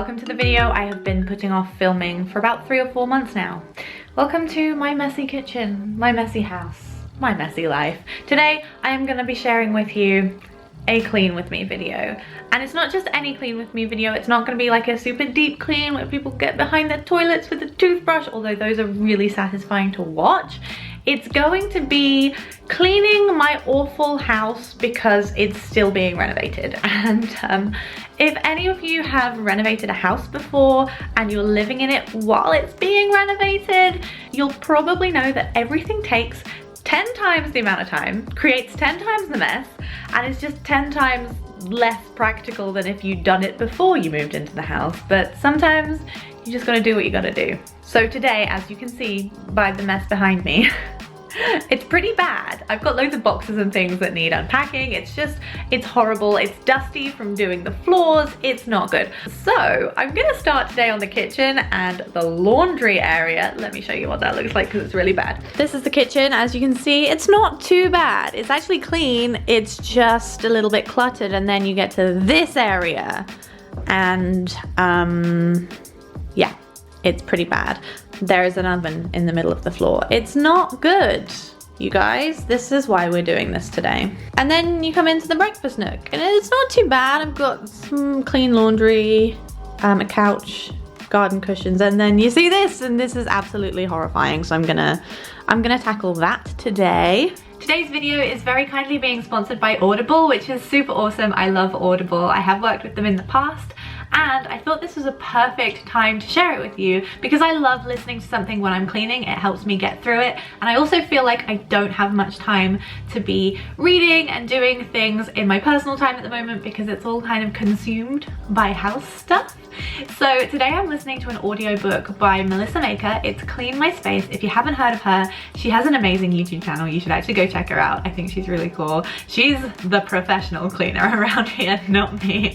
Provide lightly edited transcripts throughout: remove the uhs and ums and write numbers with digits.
welcome to the video. I have been putting off filming for about 3 or 4 months now. Welcome to my messy kitchen, my messy house, my messy life. Today I am going to be sharing with you a clean with me video, and it's not just any clean with me video. It's not going to be like a super deep clean where people get behind their toilets with a toothbrush, although those are really satisfying to watch. It's going to be cleaning my awful house because it's still being renovated. And if any of you have renovated a house before and you're living in it while it's being renovated, you'll probably know that everything takes 10 times the amount of time, creates 10 times the mess, and it's just 10 times less practical than if you'd done it before you moved into the house. But sometimes you just gotta do what you gotta do. So today, as you can see by the mess behind me, it's pretty bad. I've got loads of boxes and things that need unpacking. It's horrible. It's dusty from doing the floors. It's not good. So I'm gonna start today on the kitchen and the laundry area. Let me show you what that looks like because it's really bad. This is the kitchen. As you can see, it's not too bad. It's actually clean. It's just a little bit cluttered, and then you get to this area and yeah, it's pretty bad. There's an oven in the middle of the floor. It's not good, you guys. This is why we're doing this today. And then you come into the breakfast nook, and it's not too bad. I've got some clean laundry, a couch, garden cushions, and then you see this, and this is absolutely horrifying. So I'm gonna tackle that today. Today's video is very kindly being sponsored by Audible, which is super awesome. I love Audible. I have worked with them in the past, and I thought this was a perfect time to share it with you because I love listening to something when I'm cleaning. It helps me get through it, and I also feel like I don't have much time to be reading and doing things in my personal time at the moment because it's all kind of consumed by house stuff. So today I'm listening to an audiobook by Melissa Maker. It's Clean My Space. If you haven't heard of her, she has an amazing YouTube channel. You should actually go check her out. I think she's really cool. She's the professional cleaner around here, not me.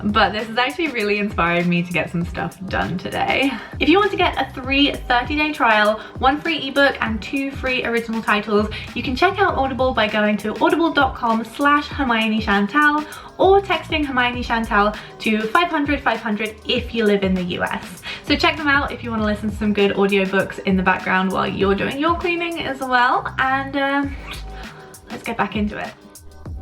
But this is actually really inspiring me to get some stuff done today. If you want to get a 30-day trial, 1 free ebook and 2 free original titles, you can check out Audible by going to audible.com/Hermione Chantal or texting Hermione Chantal to 500 if you live in the US. So check them out if you want to listen to some good audiobooks in the background while you're doing your cleaning as well. And let's get back into it.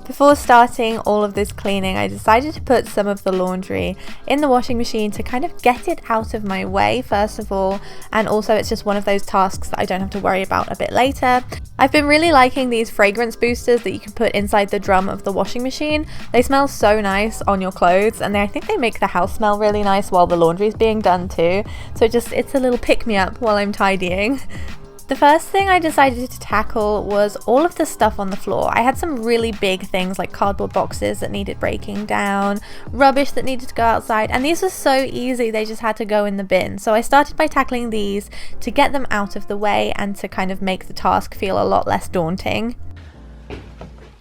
Before starting all of this cleaning, I decided to put some of the laundry in the washing machine to kind of get it out of my way first of all, and also it's just one of those tasks that I don't have to worry about a bit later. I've been really liking these fragrance boosters that you can put inside the drum of the washing machine. They smell so nice on your clothes, and I think they make the house smell really nice while the laundry is being done too. So it's a little pick-me-up while I'm tidying. The first thing I decided to tackle was all of the stuff on the floor. I had some really big things like cardboard boxes that needed breaking down, rubbish that needed to go outside, and these were so easy, they just had to go in the bin. So I started by tackling these to get them out of the way and to kind of make the task feel a lot less daunting.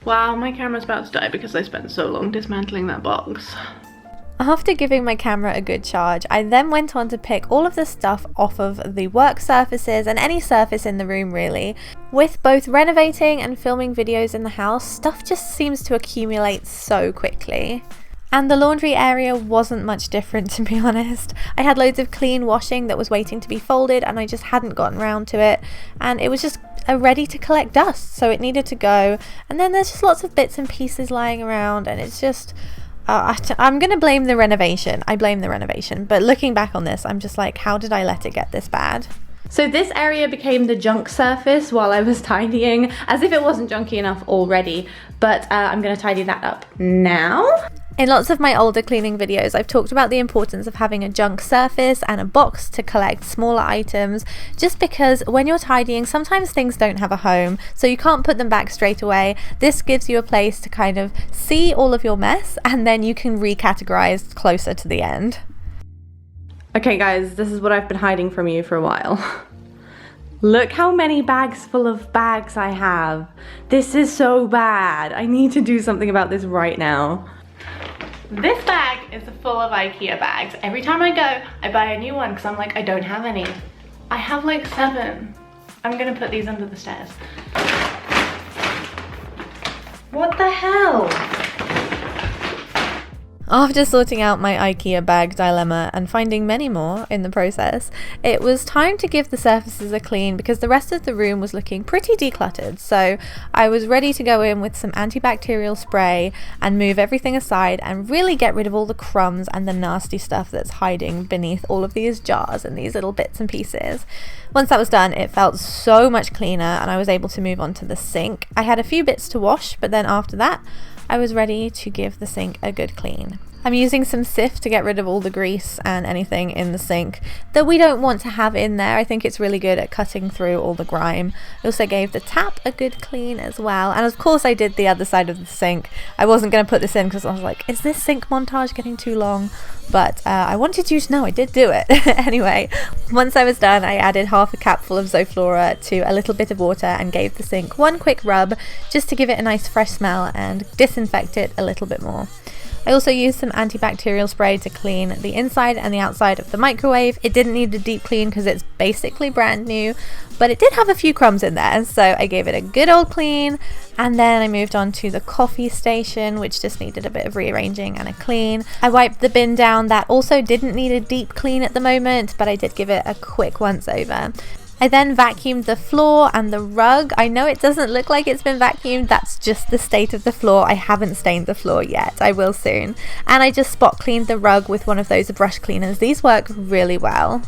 Wow, my camera's about to die because I spent so long dismantling that box. After giving my camera a good charge, I then went on to pick all of the stuff off of the work surfaces and any surface in the room really. With both renovating and filming videos in the house, stuff just seems to accumulate so quickly. And the laundry area wasn't much different, to be honest. I had loads of clean washing that was waiting to be folded and I just hadn't gotten around to it, and it was just ready to collect dust, so it needed to go. And then there's just lots of bits and pieces lying around, and it's just I'm gonna blame the renovation. I blame the renovation, but looking back on this, I'm just like, how did I let it get this bad? So this area became the junk surface while I was tidying, as if it wasn't junky enough already, but I'm gonna tidy that up now. In lots of my older cleaning videos, I've talked about the importance of having a junk surface and a box to collect smaller items, just because when you're tidying, sometimes things don't have a home, so you can't put them back straight away. This gives you a place to kind of see all of your mess, and then you can recategorize closer to the end. Okay guys, this is what I've been hiding from you for a while. Look how many bags full of bags I have. This is so bad. I need to do something about this right now. This bag is full of IKEA bags. Every time I go, I buy a new one because I'm like, I don't have any. I have like 7. I'm gonna put these under the stairs. What the hell? After sorting out my IKEA bag dilemma and finding many more in the process, it was time to give the surfaces a clean because the rest of the room was looking pretty decluttered. So I was ready to go in with some antibacterial spray and move everything aside and really get rid of all the crumbs and the nasty stuff that's hiding beneath all of these jars and these little bits and pieces. Once that was done, it felt so much cleaner and I was able to move on to the sink. I had a few bits to wash, but then after that, I was ready to give the sink a good clean. I'm using some Cif to get rid of all the grease and anything in the sink that we don't want to have in there. I think it's really good at cutting through all the grime. I also gave the tap a good clean as well. And of course I did the other side of the sink. I wasn't going to put this in because I was like, is this sink montage getting too long? But I wanted you to know I did do it. Anyway, once I was done, I added half a capful of Zoflora to a little bit of water and gave the sink one quick rub just to give it a nice fresh smell and disinfect it a little bit more. I also used some antibacterial spray to clean the inside and the outside of the microwave. It didn't need a deep clean because it's basically brand new, but it did have a few crumbs in there, so I gave it a good old clean. And then I moved on to the coffee station, which just needed a bit of rearranging and a clean. I wiped the bin down. That also didn't need a deep clean at the moment, but I did give it a quick once over. I then vacuumed the floor and the rug. I know it doesn't look like it's been vacuumed, that's just the state of the floor. I haven't stained the floor yet, I will soon. And I just spot cleaned the rug with one of those brush cleaners. These work really well.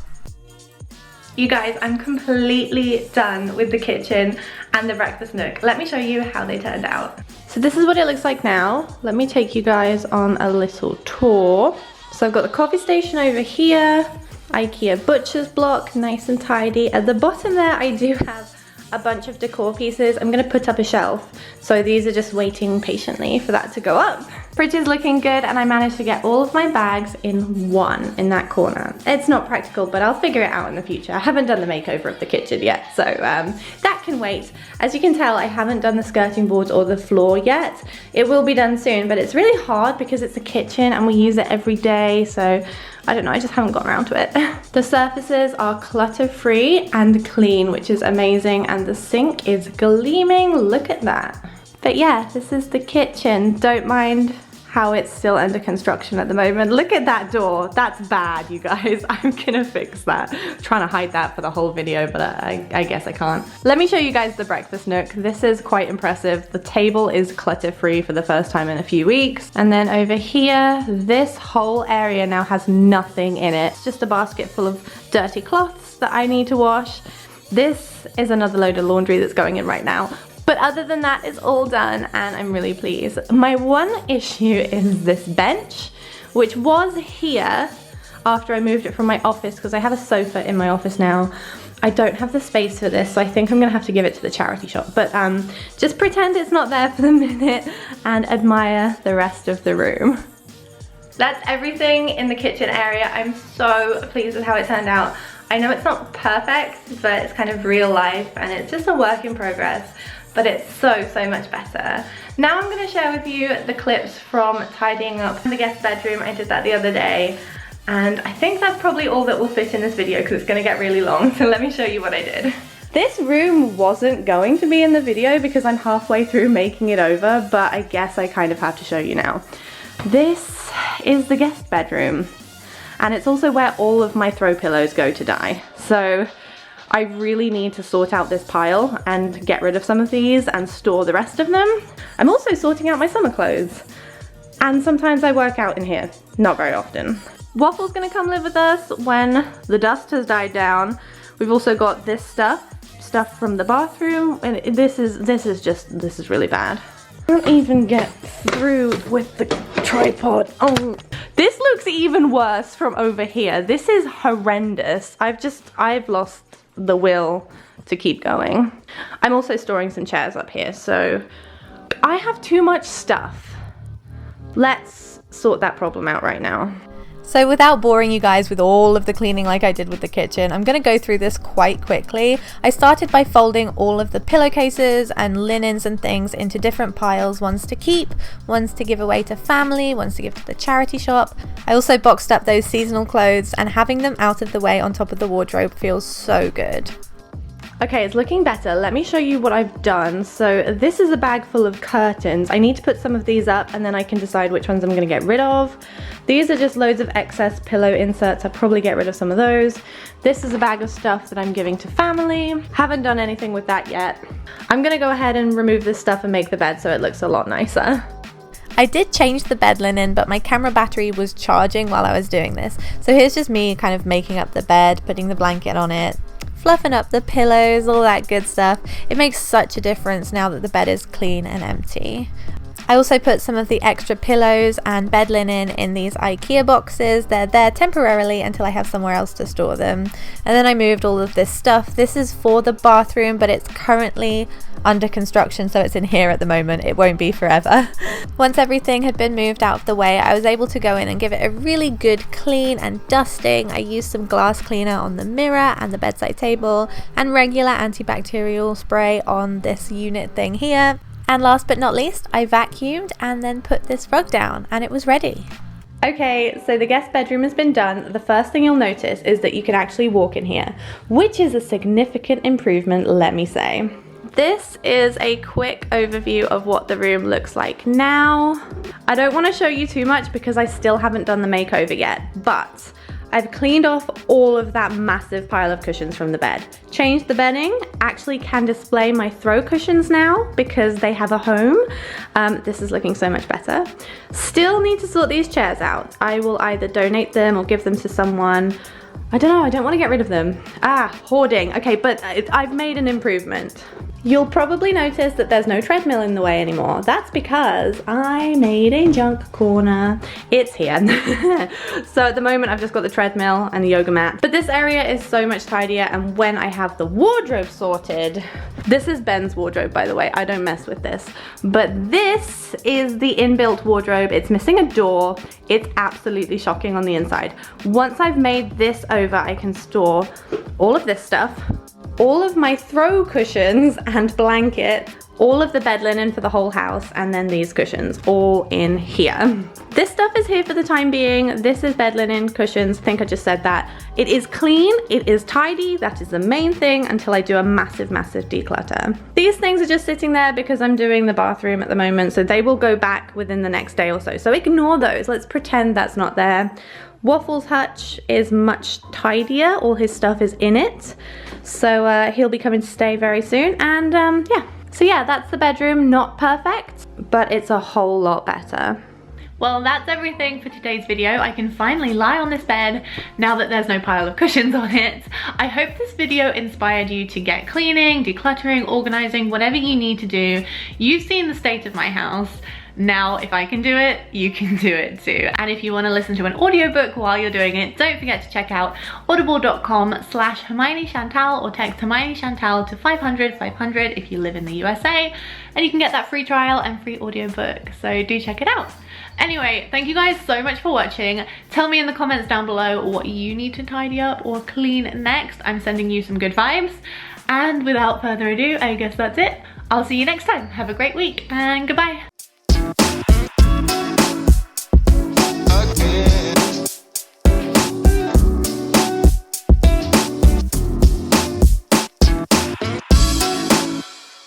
You guys, I'm completely done with the kitchen and the breakfast nook. Let me show you how they turned out. So this is what it looks like now. Let me take you guys on a little tour. So I've got the coffee station over here. IKEA butcher's block, nice and tidy. At the bottom there, I do have a bunch of decor pieces. I'm gonna put up a shelf. So these are just waiting patiently for that to go up. Fridge is looking good and I managed to get all of my bags in one in that corner. It's not practical, but I'll figure it out in the future. I haven't done the makeover of the kitchen yet, so that can wait. As you can tell, I haven't done the skirting boards or the floor yet. It will be done soon, but it's really hard because it's a kitchen and we use it every day, so I don't know, I just haven't gotten around to it. The surfaces are clutter-free and clean, which is amazing, and the sink is gleaming, look at that. But yeah, this is the kitchen. Don't mind how it's still under construction at the moment. Look at that door, that's bad, you guys. I'm gonna fix that. I'm trying to hide that for the whole video, but I guess I can't. Let me show you guys the breakfast nook. This is quite impressive. The table is clutter-free for the first time in a few weeks. And then over here, this whole area now has nothing in it. It's just a basket full of dirty cloths that I need to wash. This is another load of laundry that's going in right now. But other than that, it's all done and I'm really pleased. My one issue is this bench, which was here after I moved it from my office because I have a sofa in my office now. I don't have the space for this, so I think I'm gonna have to give it to the charity shop. But just pretend it's not there for the minute and admire the rest of the room. That's everything in the kitchen area. I'm so pleased with how it turned out. I know it's not perfect, but it's kind of real life and it's just a work in progress. But it's so much better. Now I'm going to share with you the clips from tidying up the guest bedroom. I did that the other day and I think that's probably all that will fit in this video because it's going to get really long, so let me show you what I did. This room wasn't going to be in the video because I'm halfway through making it over, but I guess I kind of have to show you now. This is the guest bedroom and it's also where all of my throw pillows go to die. So I really need to sort out this pile and get rid of some of these and store the rest of them. I'm also sorting out my summer clothes. And sometimes I work out in here, not very often. Waffle's gonna come live with us when the dust has died down. We've also got this stuff from the bathroom, and this is really bad. I don't even get through with the tripod. Oh, this looks even worse from over here. This is horrendous. I've lost the will to keep going. I'm also storing some chairs up here, so I have too much stuff. Let's sort that problem out right now. So without boring you guys with all of the cleaning like I did with the kitchen, I'm going to go through this quite quickly. I started by folding all of the pillowcases and linens and things into different piles, ones to keep, ones to give away to family, ones to give to the charity shop. I also boxed up those seasonal clothes, and having them out of the way on top of the wardrobe feels so good. Okay, it's looking better. Let me show you what I've done. So this is a bag full of curtains. I need to put some of these up and then I can decide which ones I'm gonna get rid of. These are just loads of excess pillow inserts. I'll probably get rid of some of those. This is a bag of stuff that I'm giving to family. Haven't done anything with that yet. I'm gonna go ahead and remove this stuff and make the bed so it looks a lot nicer. I did change the bed linen, but my camera battery was charging while I was doing this. So here's just me kind of making up the bed, putting the blanket on it, fluffing up the pillows, all that good stuff. It makes such a difference now that the bed is clean and empty. I also put some of the extra pillows and bed linen in these IKEA boxes. They're there temporarily until I have somewhere else to store them. And then I moved all of this stuff. This is for the bathroom, but it's currently under construction, so it's in here at the moment. It won't be forever. Once everything had been moved out of the way, I was able to go in and give it a really good clean and dusting. I used some glass cleaner on the mirror and the bedside table and regular antibacterial spray on this unit thing here. And last but not least, I vacuumed and then put this rug down and it was ready. Okay, so the guest bedroom has been done. The first thing you'll notice is that you can actually walk in here, which is a significant improvement, let me say. This is a quick overview of what the room looks like now. I don't want to show you too much because I still haven't done the makeover yet, but I've cleaned off all of that massive pile of cushions from the bed. Changed the bedding, actually can display my throw cushions now because they have a home. This is looking so much better. Still need to sort these chairs out. I will either donate them or give them to someone. I don't know, I don't want to get rid of them. Hoarding. Okay, but I've made an improvement. You'll probably notice that there's no treadmill in the way anymore. That's because I made a junk corner. It's here. So at the moment I've just got the treadmill and the yoga mat. But this area is so much tidier, and when I have the wardrobe sorted, this is Ben's wardrobe, by the way. I don't mess with this. But this is the inbuilt wardrobe. It's missing a door. It's absolutely shocking on the inside. Once I've made this over, I can store all of this stuff, all of my throw cushions and blanket, all of the bed linen for the whole house, and then these cushions all in here. This stuff is here for the time being. This is bed linen, cushions, I think I just said that. It is clean, it is tidy, that is the main thing until I do a massive, massive declutter. These things are just sitting there because I'm doing the bathroom at the moment, so they will go back within the next day or so. So ignore those, let's pretend that's not there. Waffle's hutch is much tidier, all his stuff is in it. So he'll be coming to stay very soon, and yeah. So yeah, that's the bedroom. Not perfect, but it's a whole lot better. Well, that's everything for today's video. I can finally lie on this bed now that there's no pile of cushions on it. I hope this video inspired you to get cleaning, decluttering, organizing, whatever you need to do. You've seen the state of my house. Now, if I can do it, you can do it too. And if you want to listen to an audiobook while you're doing it, don't forget to check out audible.com/Hermione Chantal or text Hermione Chantal to 500 500 if you live in the USA, and you can get that free trial and free audiobook. So do check it out. Anyway, thank you guys so much for watching. Tell me in the comments down below what you need to tidy up or clean next. I'm sending you some good vibes. And without further ado, I guess that's it. I'll see you next time. Have a great week and goodbye.